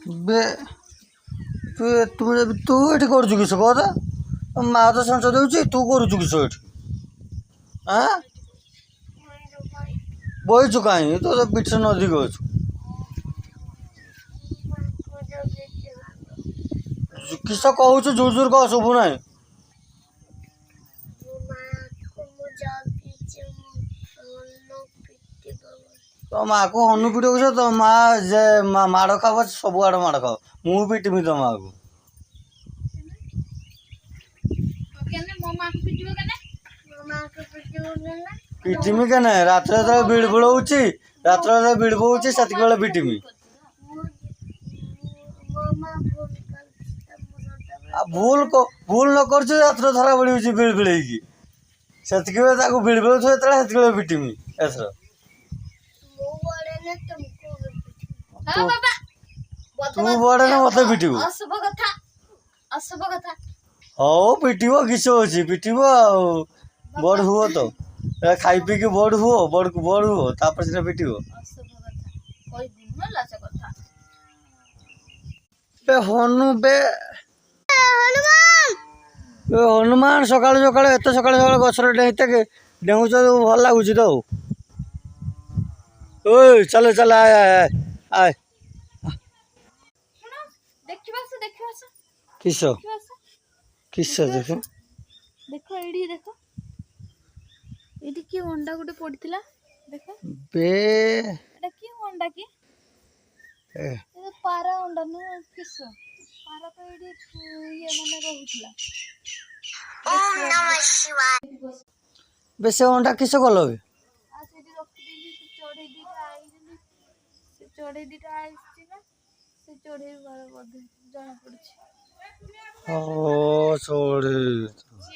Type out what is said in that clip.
বে ତୁ ଏଠି କରୁଛୁ କିସ କହ ତ ମା ତ ସଂସ ଦେଉଛି ତୁ କରୁଛୁ କିସ ଏଠି ଆଁ ବଇଛୁ କାହିଁ ତୁ ତ ପିଠ ନଦୀକି ଅଛୁ କିସ କହୁଛୁ ଜୋର ଜୋର କହ ଶୁଭୁ ନାହିଁ ତୋ ମାଆକୁ ହନୁ ପିଟିବ କିସ ତୋ ମା ଯେ ମାଡ଼ ଖାବ ସବୁଆଡ଼େ ମାଡ଼ ଖାବ ମୁଁ ପିଟିମି ତୋ ମାଆକୁ ପିଟିମି କେନେ ରାତିରେ ଯେତେବେଳେ ବିଳି ବୁଳଉଛି ରାତିରେ ଯେତେବେଳେ ବିଳି ବୁଳଉଛି ସେତିକି ବେଳେ ପିଟିମି ଆଉ ଭୁଲ ନ କରୁଛୁ ରାତିରେ ଧରା ବୁଳଉଛି ବିଳି ବିଳେଇକି ସେତିକି ବେଳେ ତାକୁ ବିଳି ବୁଳଉଛୁ ଯେତେବେଳେ ସେତିକି ବେଳେ ପିଟିମି ଏଥର ତୁ ବଡ ନା ମତେ ପିଟିବୁ ହଉ ପିଟିବ କିସ ଅଛି ପିଟିବ ଆଉ ବଡ ହୁଅ ତ ଖାଇ ପିଇକି ବଡ ହୁଅ ତାପରେ ସେଟା ପିଟିବ ବେ ହନୁ ବେ ହନୁମାନ ସକାଳୁ ସକାଳୁ ଏତେ ସକାଳୁ ସକାଳୁ ଗଛରେ ଡେଉଁଛ ଭଲ ଲାଗୁଛି ତ ଓଇ ଚାଲ ଚାଲ ଆୟ କିସ କିସ ଦେଖ ଦେଖ ଏଇଠି ଦେଖ ଏଇଠି କି ଅଣ୍ଡା ଗୋଟେ ପଡିଥିଲା ଦେଖ ବେ ଏଟା କି ଅଣ୍ଡା କି ଏ ପାରା ଅଣ୍ଡା ନୁହଁ କିସ ପାରା ତ ଏଇଠି ଇଏ ମାନେ ରହୁଥିଲା ବେ ସେ ଅଣ୍ଡା କିସ କଲ ବେ ଆଉ ସେଠି ରଖିଦେଇଛି ସେ ଚଢେଇ ଦିଟା ଆସିଛି ନା ସେ ଚଢେଇ ଘର ବୋଧେ ଜଣା ପଡୁଛି ଓ ଚଢେଇ